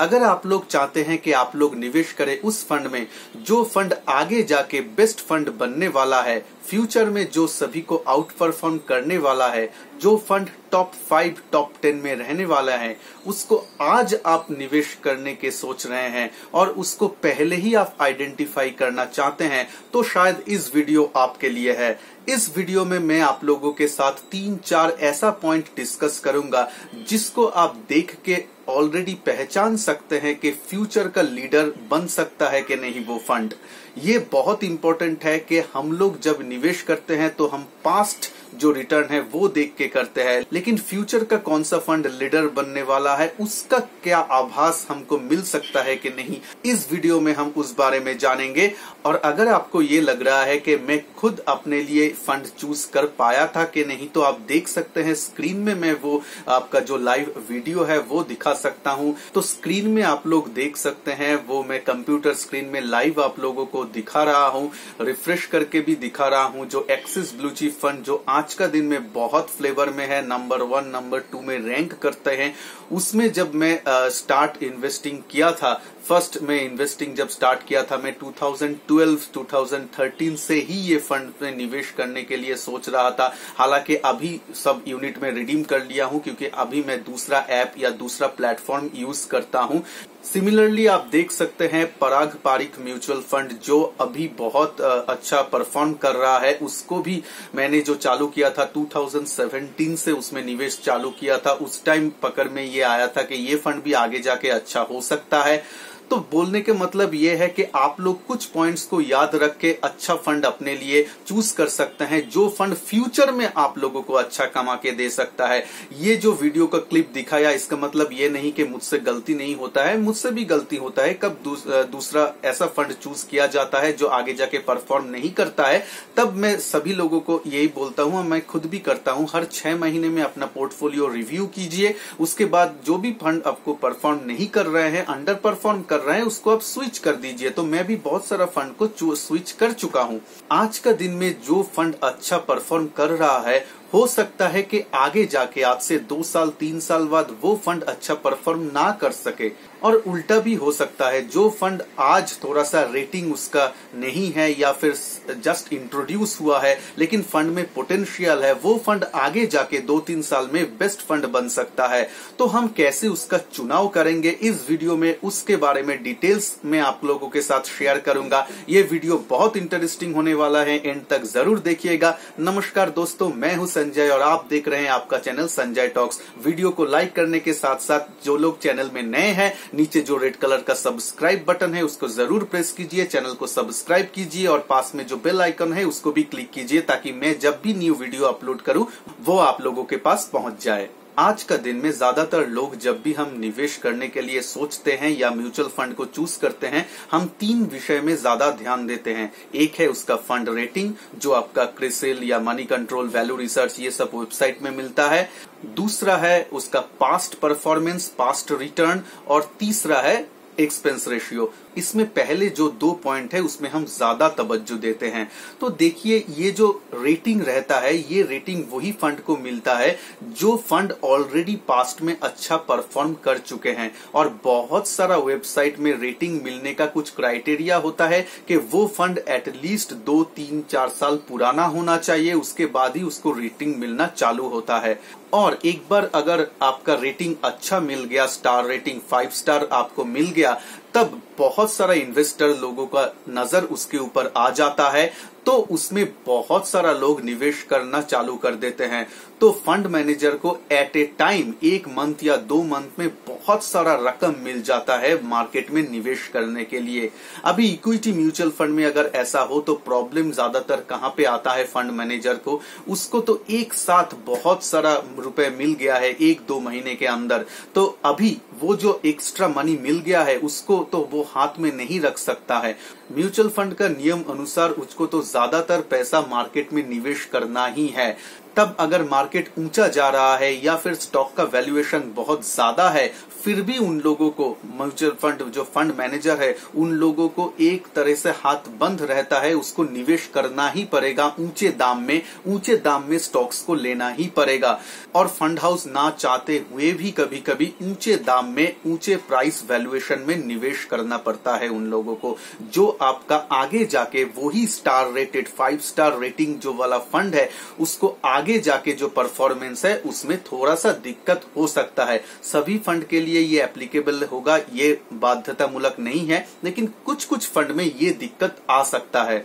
अगर आप लोग चाहते हैं कि आप लोग निवेश करें उस फंड में जो फंड आगे जाके बेस्ट फंड बनने वाला है, फ्यूचर में जो सभी को आउट परफॉर्म करने वाला है, जो फंड टॉप 5 टॉप 10 में रहने वाला है, उसको आज आप निवेश करने के सोच रहे हैं और उसको पहले ही आप आइडेंटिफाई करना चाहते हैं, तो शायद इस वीडियो आपके लिए है। इस वीडियो में मैं आप लोगों के साथ 3-4 ऐसा पॉइंट डिस्कस करूंगा जिसको आप देख के ऑलरेडी पहचान सकते हैं कि फ्यूचर का लीडर बन सकता है कि नहीं वो फंड। ये बहुत इंपॉर्टेंट है कि हम लोग जब निवेश करते हैं तो हम पास्ट जो रिटर्न है वो देख के करते हैं, लेकिन फ्यूचर का कौन सा फंड लीडर बनने वाला है उसका क्या आभास हमको मिल सकता है कि नहीं, इस वीडियो में हम उस बारे में जानेंगे। और अगर आपको ये लग रहा है कि मैं खुद अपने लिए फंड चूज कर पाया था कि नहीं, तो आप देख सकते हैं स्क्रीन में मैं वो आपका जो लाइव वीडियो है वो दिखा सकता हूं। तो स्क्रीन में आप लोग देख सकते हैं, वो मैं कंप्यूटर स्क्रीन में लाइव आप लोगों को दिखा रहा हूं, रिफ्रेश करके भी दिखा रहा हूं। जो एक्सिस ब्लू चिप फंड जो आज का दिन में बहुत फ्लेवर में है, नंबर 1 नंबर 2 में रैंक करते हैं, उसमें जब मैं स्टार्ट इन्वेस्टिंग किया था, फर्स्ट में इन्वेस्टिंग जब स्टार्ट किया था मैं 2012-2013 से ही ये फंड में निवेश करने के लिए सोच रहा था। हालांकि अभी सब यूनिट में रिडीम कर लिया हूं क्योंकि अभी मैं दूसरा ऐप या दूसरा प्लेटफॉर्म यूज करता हूं। सिमिलरली आप देख सकते हैं पराग पारिक म्यूचुअल फंड जो अभी बहुत अच्छा परफॉर्म कर रहा है, उसको भी मैंने जो चालू किया था 2017 से उसमें निवेश चालू किया था। उस टाइम पकड़ में ये आया था कि ये फंड भी आगे जाके अच्छा हो सकता है। तो बोलने के मतलब ये है कि आप लोग कुछ पॉइंट्स को याद रख के अच्छा फंड अपने लिए चूज कर सकते हैं, जो फंड फ्यूचर में आप लोगों को अच्छा कमा के दे सकता है। ये जो वीडियो का क्लिप दिखाया इसका मतलब ये नहीं कि मुझसे गलती नहीं होता है, मुझसे भी गलती होता है। कब दूसरा ऐसा फंड चूज किया जाता है जो आगे जाके परफॉर्म नहीं करता है, तब मैं सभी लोगों को यही बोलता हूं, मैं खुद भी करता हूं, हर 6 महीने में अपना पोर्टफोलियो रिव्यू कीजिए। उसके बाद जो भी फंड आपको परफॉर्म नहीं कर रहे हैं, अंडर परफॉर्म कर रहे हैं, उसको आप स्विच कर दीजिए। तो मैं भी बहुत सारा फंड को स्विच कर चुका हूं। आज का दिन में जो फंड अच्छा परफॉर्म कर रहा है, हो सकता है कि आगे जाके आज से 2 साल 3 साल बाद वो फंड अच्छा परफॉर्म ना कर सके, और उल्टा भी हो सकता है जो फंड आज थोड़ा सा रेटिंग उसका नहीं है या फिर जस्ट इंट्रोड्यूस हुआ है लेकिन फंड में पोटेंशियल है, वो फंड आगे जाके 2-3 साल में बेस्ट फंड बन सकता है। तो हम कैसे उसका चुनाव करेंगे इस वीडियो में, उसके बारे में डिटेल्स में आप लोगों के साथ शेयर करूंगा। ये वीडियो बहुत इंटरेस्टिंग होने वाला है, एंड तक जरूर देखिएगा। नमस्कार दोस्तों, मैं हूं संजय और आप देख रहे हैं आपका चैनल संजय टॉक्स। वीडियो को लाइक करने के साथ साथ जो लोग चैनल में नए हैं, नीचे जो रेड कलर का सब्सक्राइब बटन है उसको जरूर प्रेस कीजिए, चैनल को सब्सक्राइब कीजिए और पास में जो बेल आइकन है उसको भी क्लिक कीजिए ताकि मैं जब भी न्यू वीडियो अपलोड करूं वो आप लोगों के पास पहुंच जाए। आज का दिन में ज्यादातर लोग जब भी हम निवेश करने के लिए सोचते हैं या म्यूचुअल फंड को चूज करते हैं, हम 3 विषय में ज्यादा ध्यान देते हैं। एक है उसका फंड रेटिंग जो आपका क्रिसिल या मनी कंट्रोल, वैल्यू रिसर्च ये सब वेबसाइट में मिलता है। दूसरा है उसका पास्ट परफॉर्मेंस, पास्ट रिटर्न, और तीसरा है एक्सपेंस रेशियो। इसमें पहले जो 2 पॉइंट है उसमें हम ज्यादा तवज्जो देते हैं। तो देखिए, ये जो रेटिंग रहता है, ये रेटिंग वही फंड को मिलता है जो फंड ऑलरेडी पास्ट में अच्छा परफॉर्म कर चुके हैं, और बहुत सारा वेबसाइट में रेटिंग मिलने का कुछ क्राइटेरिया होता है कि वो फंड एटलीस्ट 2-3-4 साल पुराना होना चाहिए, उसके बाद ही उसको रेटिंग मिलना चालू होता है। और एक बार अगर आपका रेटिंग अच्छा मिल गया, स्टार रेटिंग 5 स्टार आपको मिल गया, तब बहुत सारा इन्वेस्टर लोगों का नजर उसके ऊपर आ जाता है, तो उसमें बहुत सारा लोग निवेश करना चालू कर देते हैं। तो फंड मैनेजर को एट ए टाइम 1 मंथ या 2 मंथ में बहुत सारा रकम मिल जाता है मार्केट में निवेश करने के लिए। अभी इक्विटी म्यूचुअल फंड में अगर ऐसा हो तो प्रॉब्लम ज्यादातर कहाँ पे आता है फंड मैनेजर को, उसको तो एक साथ बहुत सारा रुपए मिल गया है 1-2 महीने के अंदर, तो अभी वो जो एक्स्ट्रा मनी मिल गया है उसको तो वो हाथ में नहीं रख सकता है। म्यूचुअल फंड का नियम अनुसार उसको तो ज्यादातर पैसा मार्केट में निवेश करना ही है। तब अगर मार्केट ऊंचा जा रहा है या फिर स्टॉक का वैल्यूएशन बहुत ज्यादा है, फिर भी उन लोगों को म्यूचुअल फंड जो फंड मैनेजर है उन लोगों को एक तरह से हाथ बंद रहता है, उसको निवेश करना ही पड़ेगा ऊंचे दाम में स्टॉक्स को लेना ही पड़ेगा। और फंड हाउस ना चाहते हुए भी कभी कभी ऊंचे दाम में ऊंचे प्राइस वैल्यूएशन में निवेश करना पड़ता है उन लोगों को, जो आपका आगे जाके वही स्टार रेटेड 5 स्टार रेटिंग जो वाला फंड है उसको आगे जाके जो परफॉर्मेंस है उसमें थोड़ा सा दिक्कत हो सकता है। सभी फंड के लिए ये एप्लीकेबल होगा ये बाध्यतामूलक नहीं है, लेकिन कुछ कुछ फंड में ये दिक्कत आ सकता है।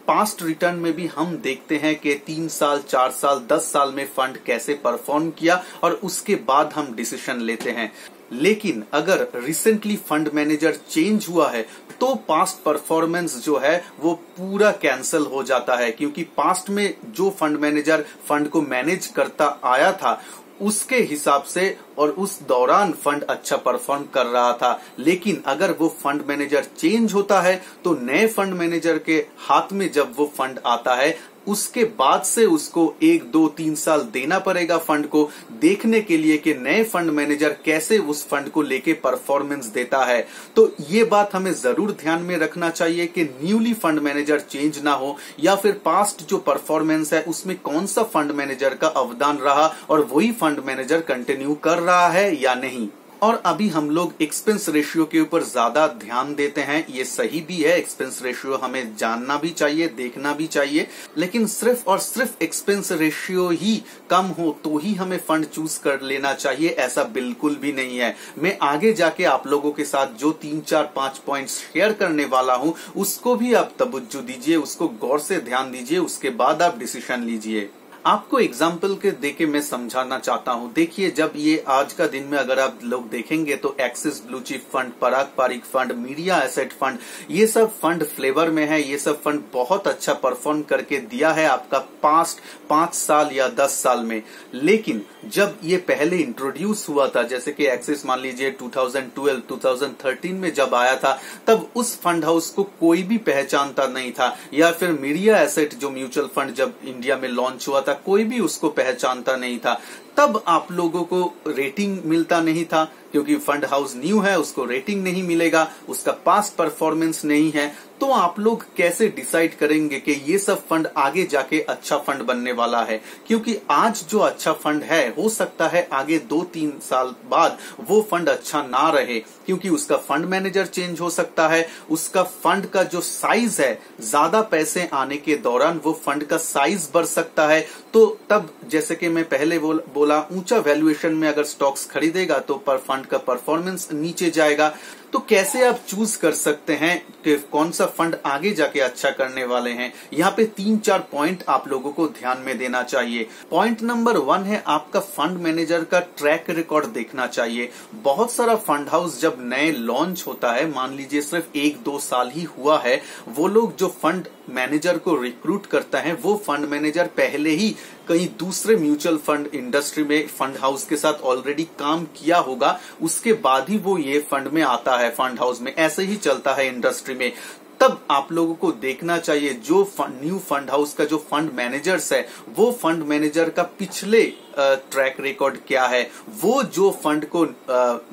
पास्ट रिटर्न में भी हम देखते हैं कि 3 साल 4 साल 10 साल में फंड कैसे परफॉर्म किया और उसके बाद हम डिसीजन लेते हैं। लेकिन अगर रिसेंटली फंड मैनेजर चेंज हुआ है तो पास्ट परफॉर्मेंस जो है वो पूरा कैंसिल हो जाता है, क्योंकि पास्ट में जो फंड मैनेजर फंड को मैनेज करता आया था उसके हिसाब से और उस दौरान फंड अच्छा परफॉर्म कर रहा था। लेकिन अगर वो फंड मैनेजर चेंज होता है तो नए फंड मैनेजर के हाथ में जब वो फंड आता है उसके बाद से उसको 1 2 3 साल देना पड़ेगा फंड को, देखने के लिए कि नए फंड मैनेजर कैसे उस फंड को लेके परफॉर्मेंस देता है। तो ये बात हमें जरूर ध्यान में रखना चाहिए कि न्यूली फंड मैनेजर चेंज ना हो या फिर पास्ट जो परफॉर्मेंस है उसमें कौन सा फंड मैनेजर का अवदान रहा और वही फंड मैनेजर कंटिन्यू कर रहा है या नहीं। और अभी हम लोग एक्सपेंस रेशियो के ऊपर ज्यादा ध्यान देते हैं, ये सही भी है, एक्सपेंस रेशियो हमें जानना भी चाहिए, देखना भी चाहिए, लेकिन सिर्फ और सिर्फ एक्सपेंस रेशियो ही कम हो तो ही हमें फंड चूज कर लेना चाहिए, ऐसा बिल्कुल भी नहीं है। मैं आगे जाके आप लोगों के साथ जो 3 4 5 पॉइंट्स शेयर करने वाला हूं उसको भी आप तवज्जो दीजिए, उसको गौर से ध्यान दीजिए, उसके बाद आप डिसीजन लीजिए। आपको एग्जाम्पल के देके मैं समझाना चाहता हूं। देखिए, जब ये आज का दिन में अगर आप लोग देखेंगे तो Axis blue chip fund, Parag Parikh fund, media asset fund, ये सब फंड फ्लेवर में है। ये सब फंड बहुत अच्छा परफॉर्म करके दिया है आपका पास्ट 5 साल या 10 साल में। लेकिन जब ये पहले इंट्रोड्यूस हुआ था, जैसे कि एक्सिस मान लीजिए 2012 2013 में जब आया था, तब उस फंड हाउस को कोई भी पहचानता नहीं था। या फिर मीडिया एसेट जो म्यूचुअल फंड जब इंडिया में लॉन्च हुआ था, कोई भी उसको पहचानता नहीं था। तब आप लोगों को रेटिंग मिलता नहीं था, क्योंकि फंड हाउस न्यू है, उसको रेटिंग नहीं मिलेगा, उसका पास्ट परफॉर्मेंस नहीं है। तो आप लोग कैसे डिसाइड करेंगे कि ये सब फंड आगे जाके अच्छा फंड बनने वाला है? क्योंकि आज जो अच्छा फंड है, हो सकता है आगे 2-3 साल बाद वो फंड अच्छा ना रहे, क्योंकि उसका फंड मैनेजर चेंज हो सकता है, उसका फंड का जो साइज है, ज्यादा पैसे आने के दौरान वो फंड का साइज बढ़ सकता है। तो तब जैसे कि मैं पहले बोला ऊंचा वैल्यूएशन में अगर स्टॉक्स खरीदेगा तो फंड का परफॉर्मेंस नीचे जाएगा। तो कैसे आप चूज कर सकते हैं कि कौन सा फंड आगे जाके अच्छा करने वाले हैं? यहाँ पे 3-4 पॉइंट आप लोगों को ध्यान में देना चाहिए। पॉइंट नंबर 1 है आपका फंड मैनेजर का ट्रैक रिकॉर्ड देखना चाहिए। बहुत सारा फंड हाउस जब नए लॉन्च होता है, मान लीजिए सिर्फ 1-2 साल ही हुआ है, वो लोग जो फंड मैनेजर को रिक्रूट करता है वो फंड मैनेजर पहले ही कहीं दूसरे म्यूचुअल फंड इंडस्ट्री में फंड हाउस के साथ ऑलरेडी काम किया होगा, उसके बाद ही वो ये फंड में आता है, फंड हाउस में। ऐसे ही चलता है इंडस्ट्री में। तब आप लोगों को देखना चाहिए जो न्यू फंड हाउस का जो फंड मैनेजर्स है, वो फंड मैनेजर का पिछले ट्रैक रिकॉर्ड क्या है, वो जो फंड को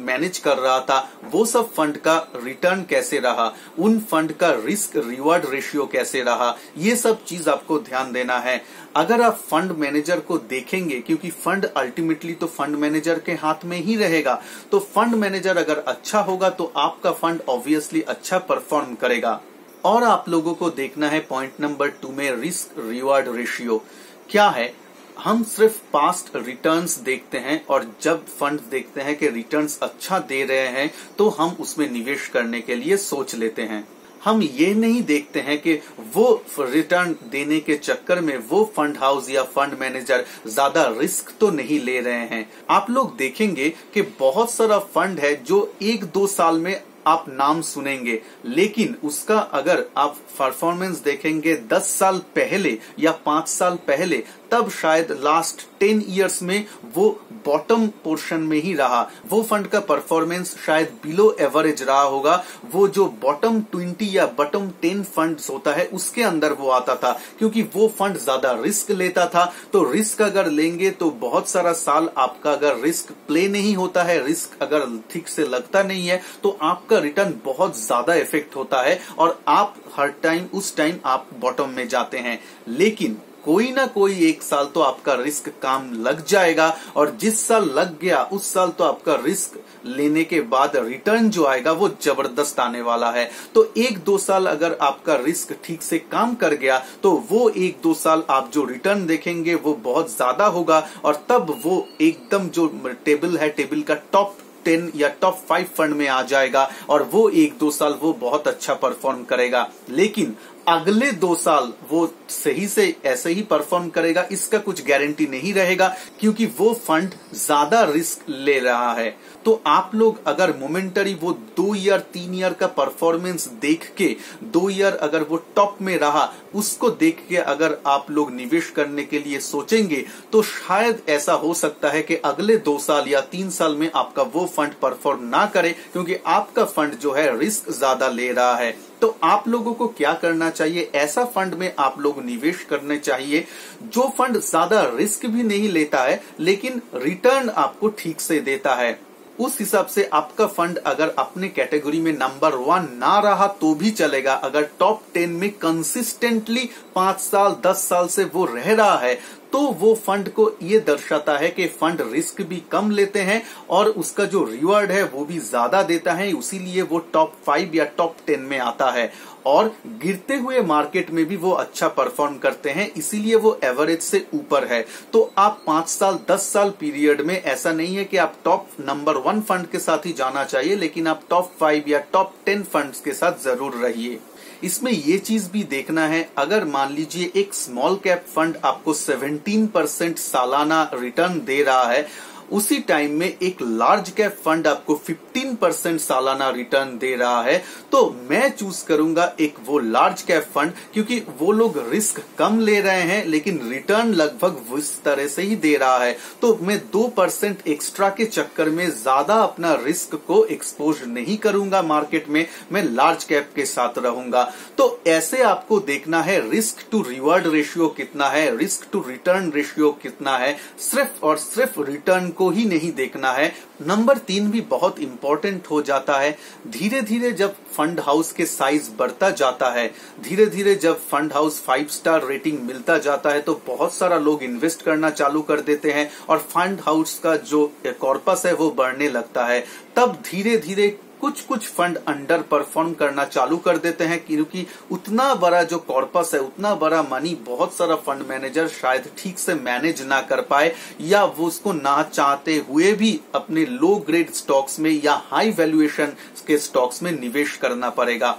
मैनेज कर रहा था वो सब फंड का रिटर्न कैसे रहा, उन फंड का रिस्क रिवार्ड रेशियो कैसे रहा, ये सब चीज आपको ध्यान देना है। अगर आप फंड मैनेजर को देखेंगे, क्योंकि फंड अल्टीमेटली तो फंड मैनेजर के हाथ में ही रहेगा, तो फंड मैनेजर अगर अच्छा होगा तो आपका फंड ऑब्वियसली अच्छा परफॉर्म करेगा। और आप लोगों को देखना है पॉइंट नंबर 2 में रिस्क रिवार्ड रेशियो क्या है। हम सिर्फ पास्ट रिटर्न्स देखते हैं और जब फंड देखते हैं कि रिटर्न्स अच्छा दे रहे हैं तो हम उसमें निवेश करने के लिए सोच लेते हैं। हम ये नहीं देखते हैं कि वो रिटर्न देने के चक्कर में वो फंड हाउस या फंड मैनेजर ज्यादा रिस्क तो नहीं ले रहे हैं। आप लोग देखेंगे कि बहुत सारा फंड है जो 1-2 साल में आप नाम सुनेंगे, लेकिन उसका अगर आप परफॉर्मेंस देखेंगे 10 साल पहले या 5 साल पहले, तब शायद लास्ट 10 इयर्स में वो बॉटम पोर्शन में ही रहा। वो फंड का परफॉर्मेंस शायद बिलो एवरेज रहा होगा। वो जो बॉटम 20 या बॉटम 10 फंड्स होता है उसके अंदर वो आता था, क्योंकि वो फंड ज्यादा रिस्क लेता था। तो रिस्क अगर लेंगे तो बहुत सारा साल आपका अगर रिस्क प्ले नहीं होता है, रिस्क अगर ठीक से लगता नहीं है, तो आपका रिटर्न बहुत ज्यादा इफेक्ट होता है और आप हर टाइम उस टाइम आप बॉटम में जाते हैं। लेकिन कोई ना कोई एक साल तो आपका रिस्क काम लग जाएगा, और जिस साल लग गया उस साल तो आपका रिस्क लेने के बाद रिटर्न जो आएगा वो जबरदस्त आने वाला है। तो 1-2 साल अगर आपका रिस्क ठीक से काम कर गया तो वो 1-2 साल आप जो रिटर्न देखेंगे वो बहुत ज्यादा होगा, और तब वो एकदम जो टेबल है, टेबल का टॉप 10 या टॉप 5 फंड में आ जाएगा, और वो 1-2 साल वो बहुत अच्छा परफॉर्म करेगा। लेकिन अगले 2 साल वो सही से ऐसे ही परफॉर्म करेगा, इसका कुछ गारंटी नहीं रहेगा, क्योंकि वो फंड ज्यादा रिस्क ले रहा है। तो आप लोग अगर मोमेंटरी वो 2 ईयर 3 ईयर का परफॉर्मेंस देख के, 2 ईयर अगर वो टॉप में रहा उसको देख के अगर आप लोग निवेश करने के लिए सोचेंगे, तो शायद ऐसा हो सकता है कि अगले 2 साल या 3 साल में आपका वो फंड परफॉर्म ना करे, क्योंकि आपका फंड जो है रिस्क ज्यादा ले रहा है। तो आप लोगों को क्या करना चाहिए, ऐसा फंड में आप लोग निवेश करने चाहिए जो फंड ज्यादा रिस्क भी नहीं लेता है लेकिन रिटर्न आपको ठीक से देता है। उस हिसाब से आपका फंड अगर अपने कैटेगरी में नंबर 1 ना रहा तो भी चलेगा, अगर टॉप 10 में कंसिस्टेंटली 5 साल 10 साल से वो रह रहा है, तो वो फंड को ये दर्शाता है कि फंड रिस्क भी कम लेते हैं और उसका जो रिवॉर्ड है वो भी ज्यादा देता है, इसीलिए वो टॉप 5 या टॉप 10 में आता है। और गिरते हुए मार्केट में भी वो अच्छा परफॉर्म करते हैं, इसीलिए वो एवरेज से ऊपर है। तो आप 5 साल 10 साल पीरियड में ऐसा नहीं है कि आप टॉप नंबर 1 फंड के साथ ही जाना चाहिए, लेकिन आप टॉप 5 या टॉप 10 फंड्स के साथ जरूर रहिए। इसमें ये चीज भी देखना है, अगर मान लीजिए एक स्मॉल कैप फंड आपको 17% सालाना रिटर्न दे रहा है, उसी टाइम में एक लार्ज कैप फंड आपको 15% सालाना रिटर्न दे रहा है, तो मैं चूज करूंगा एक वो लार्ज कैप फंड, क्योंकि वो लोग रिस्क कम ले रहे हैं लेकिन रिटर्न लगभग उस तरह से ही दे रहा है। तो मैं 2% एक्स्ट्रा के चक्कर में ज्यादा अपना रिस्क को एक्सपोज नहीं करूंगा मार्केट में, मैं लार्ज कैप के साथ रहूंगा। तो ऐसे आपको देखना है रिस्क टू रिवॉर्ड रेशियो कितना है, रिस्क टू रिटर्न रेशियो कितना है, सिर्फ और सिर्फ रिटर्न को ही नहीं देखना है। नंबर 3 भी बहुत इंपॉर्टेंट हो जाता है। धीरे धीरे जब फंड हाउस के साइज बढ़ता जाता है, धीरे धीरे जब फंड हाउस 5 स्टार रेटिंग मिलता जाता है, तो बहुत सारा लोग इन्वेस्ट करना चालू कर देते हैं और फंड हाउस का जो कॉर्पस है वो बढ़ने लगता है। तब धीरे धीरे कुछ फंड अंडर परफॉर्म करना चालू कर देते हैं, क्योंकि उतना बड़ा जो कॉर्पस है, उतना बड़ा मनी बहुत सारा फंड मैनेजर शायद ठीक से मैनेज ना कर पाए, या वो उसको ना चाहते हुए भी अपने लो ग्रेड स्टॉक्स में या हाई वैल्यूएशन के स्टॉक्स में निवेश करना पड़ेगा।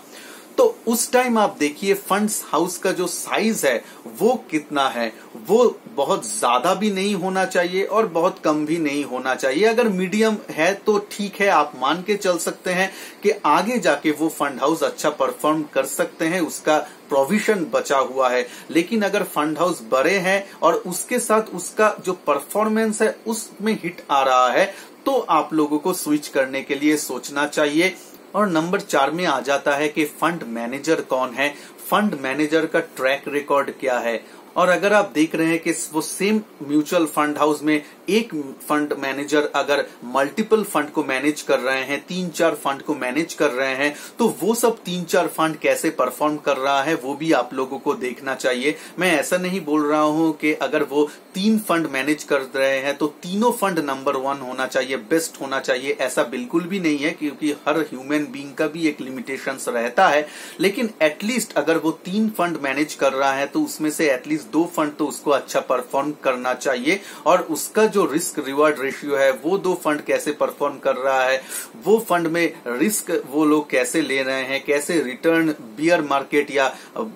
तो उस टाइम आप देखिए फंड्स हाउस का जो साइज है वो कितना है, वो बहुत ज्यादा भी नहीं होना चाहिए और बहुत कम भी नहीं होना चाहिए। अगर मीडियम है तो ठीक है, आप मान के चल सकते हैं कि आगे जाके वो फंड हाउस अच्छा परफॉर्म कर सकते हैं, उसका प्रोविजन बचा हुआ है। लेकिन अगर फंड हाउस बड़े हैं और उसके साथ उसका जो परफॉर्मेंस है उसमें हिट आ रहा है, तो आप लोगों को स्विच करने के लिए सोचना चाहिए। और नंबर 4 में आ जाता है कि फंड मैनेजर कौन है, फंड मैनेजर का ट्रैक रिकॉर्ड क्या है। और अगर आप देख रहे हैं कि वो सेम म्यूचुअल फंड हाउस में एक फंड मैनेजर अगर मल्टीपल फंड को मैनेज कर रहे हैं, 3-4 फंड को मैनेज कर रहे हैं, तो वो सब 3-4 फंड कैसे परफॉर्म कर रहा है वो भी आप लोगों को देखना चाहिए। मैं ऐसा नहीं बोल रहा हूं कि अगर वो 3 फंड मैनेज कर रहे हैं तो तीनों फंड नंबर 1 होना चाहिए, बेस्ट होना चाहिए, ऐसा बिल्कुल भी नहीं है, क्योंकि हर ह्यूमन बीइंग का भी एक लिमिटेशंस रहता है। लेकिन एटलीस्ट अगर वो 3 फंड मैनेज कर रहा है तो उसमें से एटलीस्ट 2 फंड तो उसको अच्छा परफॉर्म करना चाहिए, और उसका जो रिस्क रिवॉर्ड रेशियो है वो 2 फंड कैसे परफॉर्म कर रहा है, वो फंड में रिस्क वो लोग कैसे ले रहे हैं, कैसे रिटर्न बियर मार्केट या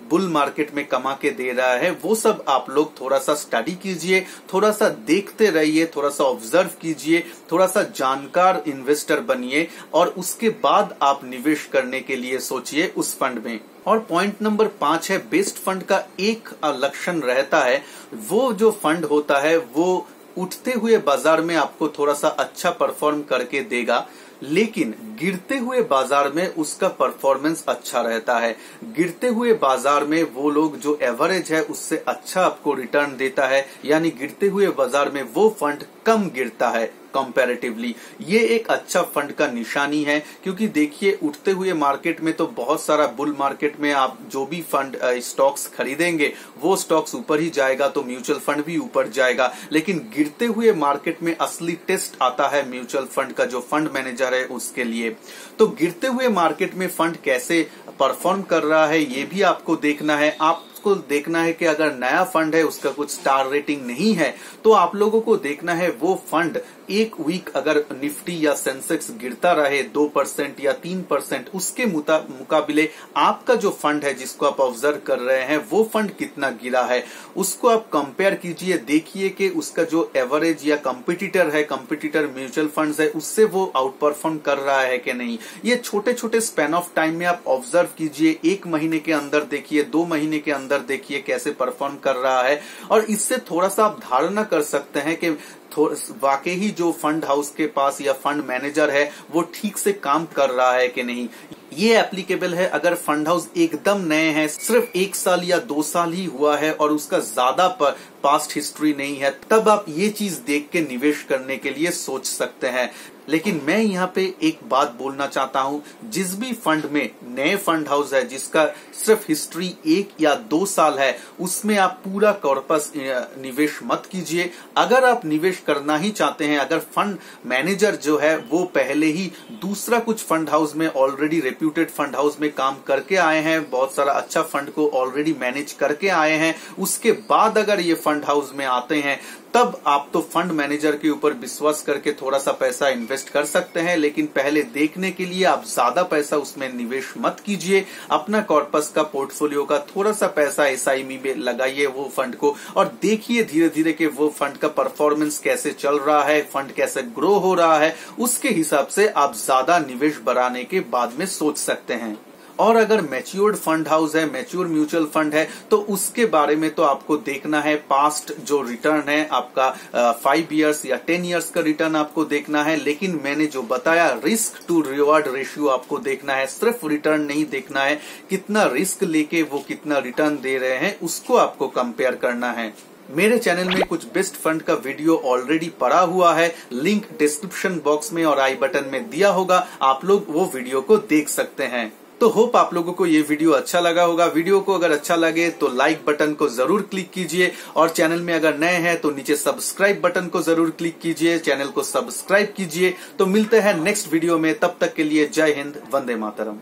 बुल मार्केट में कमा के दे रहा है, वो सब आप लोग थोड़ा सा स्टडी कीजिए, थोड़ा सा देखते रहिए, थोड़ा सा ऑब्जर्व कीजिए, थोड़ा सा जानकार इन्वेस्टर बनिए, और उसके बाद आप निवेश करने के लिए सोचिए उस फंड में। और पॉइंट नंबर 5 है, बेस्ट फंड का एक लक्षण रहता है, वो जो फंड होता है वो उठते हुए बाजार में आपको थोड़ा सा अच्छा परफॉर्म करके देगा, लेकिन गिरते हुए बाजार में उसका परफॉर्मेंस अच्छा रहता है। गिरते हुए बाजार में वो लोग जो एवरेज है उससे अच्छा आपको रिटर्न देता है, यानी गिरते हुए बाजार में वो फंड कम गिरता है कंपैरेटिवली। ये एक अच्छा फंड का निशानी है, क्योंकि देखिए उठते हुए मार्केट में तो बहुत सारा, बुल मार्केट में आप जो भी फंड स्टॉक्स खरीदेंगे वो स्टॉक्स ऊपर ही जाएगा, तो म्यूचुअल फंड भी ऊपर जाएगा। लेकिन गिरते हुए मार्केट में असली टेस्ट आता है म्यूचुअल फंड का, जो फंड मैनेजर है उसके लिए। तो गिरते हुए मार्केट में फंड कैसे परफॉर्म कर रहा है ये भी आपको देखना है। आपको देखना है कि अगर नया फंड है, उसका कुछ स्टार रेटिंग नहीं है, तो आप लोगों को देखना है वो फंड एक वीक अगर निफ्टी या सेंसेक्स गिरता रहे 2% या 3%, उसके मुकाबले आपका जो फंड है जिसको आप ऑब्जर्व कर रहे हैं वो फंड कितना गिरा है, उसको आप कंपेयर कीजिए। देखिए कि उसका जो एवरेज या कंपटीटर म्यूचुअल फंड्स है उससे वो आउट परफॉर्म कर रहा है कि नहीं। ये छोटे छोटे स्पैन ऑफ टाइम में आप ऑब्जर्व कीजिए, 1 महीने के अंदर देखिए, 2 महीने के अंदर देखिए कैसे परफॉर्म कर रहा है, और इससे थोड़ा सा आप धारणा कर सकते हैं कि वाकई ही जो फंड हाउस के पास या फंड मैनेजर है वो ठीक से काम कर रहा है कि नहीं। ये एप्लीकेबल है अगर फंड हाउस एकदम नए हैं, सिर्फ 1 साल या 2 साल ही हुआ है और उसका ज्यादा पास्ट हिस्ट्री नहीं है, तब आप ये चीज देख के निवेश करने के लिए सोच सकते हैं। लेकिन मैं यहाँ पे एक बात बोलना चाहता हूँ, जिस भी फंड में नए फंड हाउस है जिसका सिर्फ हिस्ट्री 1 या 2 साल है, उसमें आप पूरा कॉर्पस निवेश मत कीजिए। अगर आप निवेश करना ही चाहते हैं, अगर फंड मैनेजर जो है वो पहले ही दूसरा कुछ फंड हाउस में, ऑलरेडी रेप्यूटेड फंड हाउस में काम करके आए हैं, बहुत सारा अच्छा फंड को ऑलरेडी मैनेज करके आए हैं, उसके बाद अगर ये फंड हाउस में आते हैं, तब आप तो फंड मैनेजर के ऊपर विश्वास करके थोड़ा सा पैसा इन्वेस्ट कर सकते हैं। लेकिन पहले देखने के लिए आप ज्यादा पैसा उसमें निवेश मत कीजिए। अपना कॉर्पस का, पोर्टफोलियो का थोड़ा सा पैसा एसआईपी में लगाइए वो फंड को, और देखिए धीरे धीरे कि वो फंड का परफॉर्मेंस कैसे चल रहा है, फंड कैसे ग्रो हो रहा है। उसके हिसाब से आप ज्यादा निवेश बढ़ाने के बाद में सोच सकते हैं। और अगर मैच्योर्ड फंड हाउस है, मैच्योर म्यूचुअल फंड है, तो उसके बारे में तो आपको देखना है पास्ट जो रिटर्न है आपका 5 इयर्स या 10 इयर्स का रिटर्न आपको देखना है। लेकिन मैंने जो बताया, रिस्क टू रिवार्ड रेशियो आपको देखना है, सिर्फ रिटर्न नहीं देखना है, कितना रिस्क लेके वो कितना रिटर्न दे रहे हैं उसको आपको कंपेयर करना है। मेरे चैनल में कुछ बेस्ट फंड का वीडियो ऑलरेडी पड़ा हुआ है, लिंक डिस्क्रिप्शन बॉक्स में और आई बटन में दिया होगा, आप लोग वो वीडियो को देख सकते हैं। तो होप आप लोगों को ये वीडियो अच्छा लगा होगा। वीडियो को अगर अच्छा लगे तो लाइक बटन को जरूर क्लिक कीजिए, और चैनल में अगर नए हैं तो नीचे सब्सक्राइब बटन को जरूर क्लिक कीजिए, चैनल को सब्सक्राइब कीजिए। तो मिलते हैं नेक्स्ट वीडियो में, तब तक के लिए जय हिंद, वंदे मातरम।